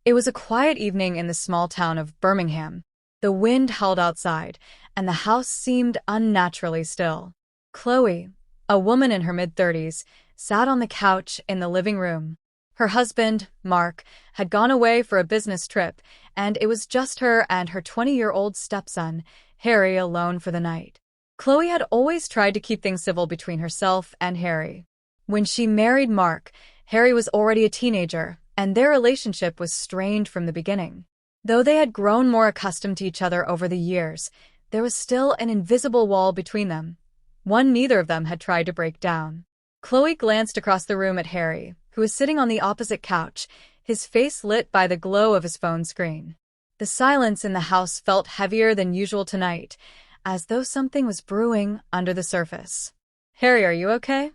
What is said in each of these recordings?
It was a quiet evening in the small town of Birmingham. The wind howled outside, and the house seemed unnaturally still. Chloe, a woman in her mid-30s, sat on the couch in the living room. Her husband, Mark, had gone away for a business trip, and it was just her and her 20-year-old stepson, Harry, alone for the night. Chloe had always tried to keep things civil between herself and Harry. When she married Mark, Harry was already a teenager, and their relationship was strained from the beginning. Though they had grown more accustomed to each other over the years, there was still an invisible wall between them, one neither of them had tried to break down. Chloe glanced across the room at Harry, who was sitting on the opposite couch, his face lit by the glow of his phone screen. The silence in the house felt heavier than usual tonight, as though something was brewing under the surface. "Harry, are you okay?"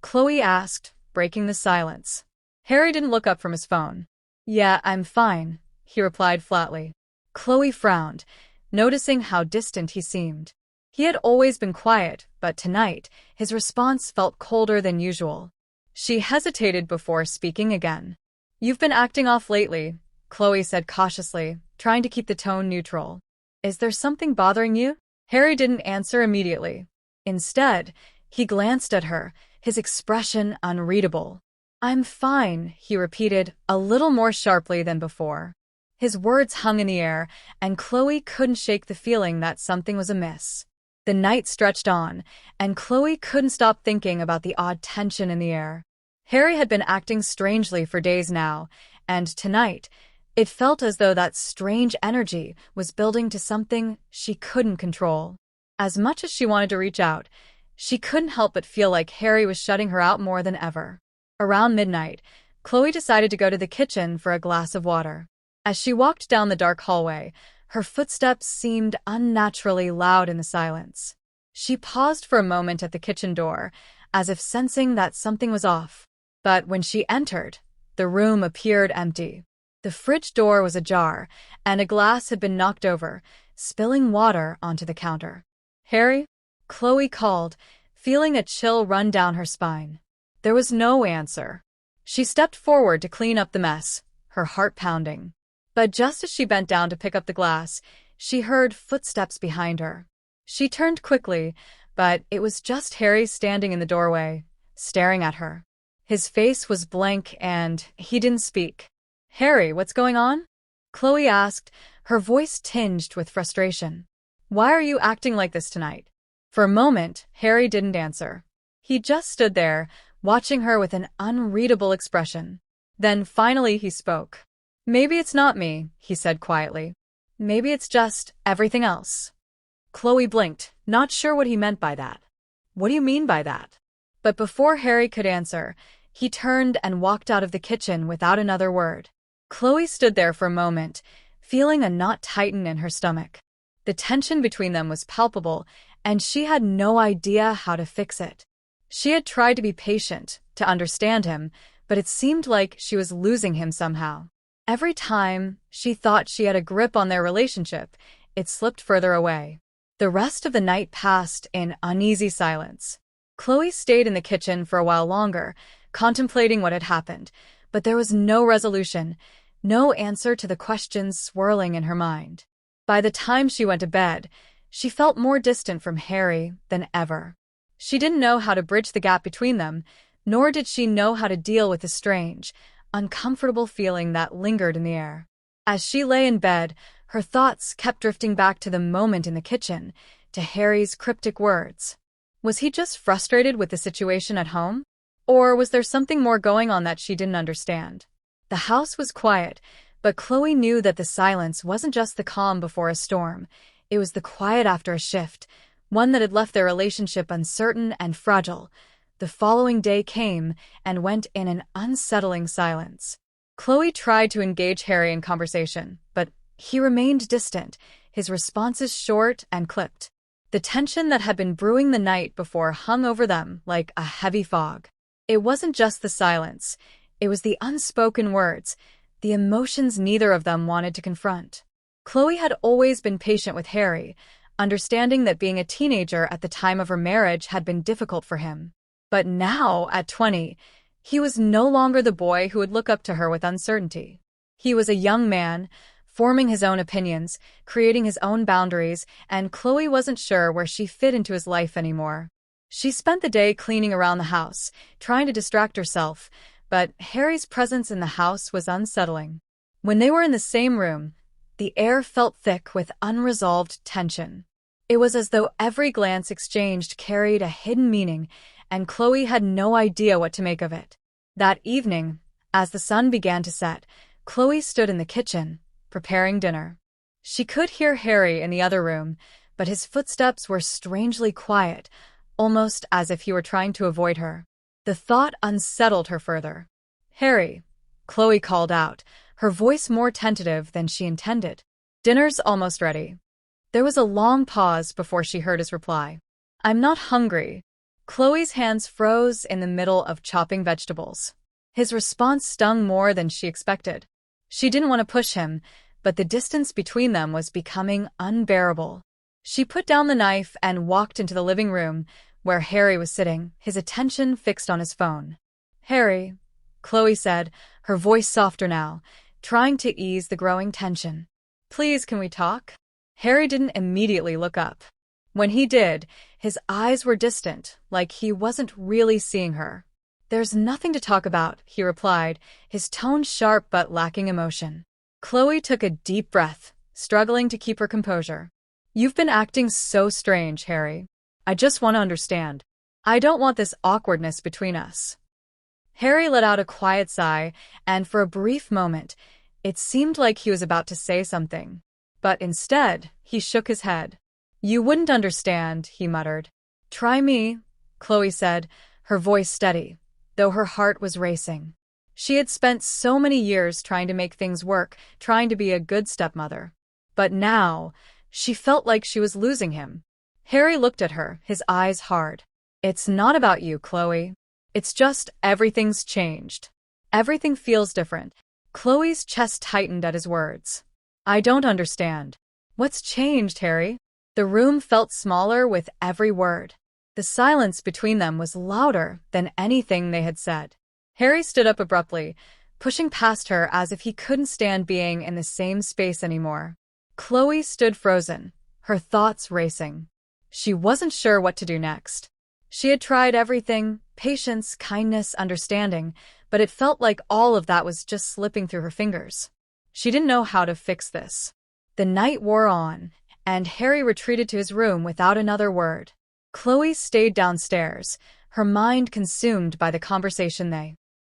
Chloe asked, breaking the silence. Harry didn't look up from his phone. "Yeah, I'm fine," he replied flatly. Chloe frowned, noticing how distant he seemed. He had always been quiet, but tonight, his response felt colder than usual. She hesitated before speaking again. "You've been acting off lately," Chloe said cautiously, trying to keep the tone neutral. "Is there something bothering you?" Harry didn't answer immediately. Instead, he glanced at her, his expression unreadable. "I'm fine," he repeated, a little more sharply than before. His words hung in the air, and Chloe couldn't shake the feeling that something was amiss. The night stretched on, and Chloe couldn't stop thinking about the odd tension in the air. Harry had been acting strangely for days now, and tonight, it felt as though that strange energy was building to something she couldn't control. As much as she wanted to reach out, she couldn't help but feel like Harry was shutting her out more than ever. Around midnight, Chloe decided to go to the kitchen for a glass of water. As she walked down the dark hallway, her footsteps seemed unnaturally loud in the silence. She paused for a moment at the kitchen door, as if sensing that something was off. But when she entered, the room appeared empty. The fridge door was ajar, and a glass had been knocked over, spilling water onto the counter. "Harry?" Chloe called, feeling a chill run down her spine. There was no answer. She stepped forward to clean up the mess, her heart pounding. But just as she bent down to pick up the glass, she heard footsteps behind her. She turned quickly, but it was just Harry standing in the doorway, staring at her. His face was blank and he didn't speak. "Harry, what's going on?" Chloe asked, her voice tinged with frustration. "Why are you acting like this tonight?" For a moment, Harry didn't answer. He just stood there, watching her with an unreadable expression. Then finally he spoke. "Maybe it's not me," he said quietly. "Maybe it's just everything else." Chloe blinked, not sure what he meant by that. "What do you mean by that?" But before Harry could answer, he turned and walked out of the kitchen without another word. Chloe stood there for a moment, feeling a knot tighten in her stomach. The tension between them was palpable, and she had no idea how to fix it. She had tried to be patient, to understand him, but it seemed like she was losing him somehow. Every time she thought she had a grip on their relationship, it slipped further away. The rest of the night passed in uneasy silence. Chloe stayed in the kitchen for a while longer, contemplating what had happened, but there was no resolution, no answer to the questions swirling in her mind. By the time she went to bed, she felt more distant from Harry than ever. She didn't know how to bridge the gap between them, nor did she know how to deal with the strange, uncomfortable feeling that lingered in the air. As she lay in bed, her thoughts kept drifting back to the moment in the kitchen, to Harry's cryptic words. Was he just frustrated with the situation at home? Or was there something more going on that she didn't understand? The house was quiet, but Chloe knew that the silence wasn't just the calm before a storm. It was the quiet after a shift, one that had left their relationship uncertain and fragile. The following day came and went in an unsettling silence. Chloe tried to engage Harry in conversation, but he remained distant, his responses short and clipped. The tension that had been brewing the night before hung over them like a heavy fog. It wasn't just the silence, it was the unspoken words, the emotions neither of them wanted to confront. Chloe had always been patient with Harry, understanding that being a teenager at the time of her marriage had been difficult for him. But now, at 20, he was no longer the boy who would look up to her with uncertainty. He was a young man, forming his own opinions, creating his own boundaries, and Chloe wasn't sure where she fit into his life anymore. She spent the day cleaning around the house, trying to distract herself, but Harry's presence in the house was unsettling. When they were in the same room, the air felt thick with unresolved tension. It was as though every glance exchanged carried a hidden meaning, and Chloe had no idea what to make of it. That evening, as the sun began to set, Chloe stood in the kitchen, preparing dinner. She could hear Harry in the other room, but his footsteps were strangely quiet, almost as if he were trying to avoid her. The thought unsettled her further. "Harry," Chloe called out, her voice more tentative than she intended. "Dinner's almost ready." There was a long pause before she heard his reply. "I'm not hungry." Chloe's hands froze in the middle of chopping vegetables. His response stung more than she expected. She didn't want to push him, but the distance between them was becoming unbearable. She put down the knife and walked into the living room, where Harry was sitting, his attention fixed on his phone. "Harry," Chloe said, her voice softer now, trying to ease the growing tension. "Please, can we talk?" Harry didn't immediately look up. When he did, his eyes were distant, like he wasn't really seeing her. "There's nothing to talk about," he replied, his tone sharp but lacking emotion. Chloe took a deep breath, struggling to keep her composure. "You've been acting so strange, Harry. I just want to understand. I don't want this awkwardness between us." Harry let out a quiet sigh, and for a brief moment, it seemed like he was about to say something. But instead, he shook his head. "You wouldn't understand," he muttered. "Try me," Chloe said, her voice steady, though her heart was racing. She had spent so many years trying to make things work, trying to be a good stepmother. But now, she felt like she was losing him. Harry looked at her, his eyes hard. "It's not about you, Chloe. It's just everything's changed. Everything feels different." Chloe's chest tightened at his words. "I don't understand." "What's changed, Harry?" The room felt smaller with every word. The silence between them was louder than anything they had said. Harry stood up abruptly, pushing past her as if he couldn't stand being in the same space anymore. Chloe stood frozen, her thoughts racing. She wasn't sure what to do next. She had tried everything: patience, kindness, understanding, but it felt like all of that was just slipping through her fingers. She didn't know how to fix this. The night wore on, and Harry retreated to his room without another word. Chloe stayed downstairs, her mind consumed by the conversation they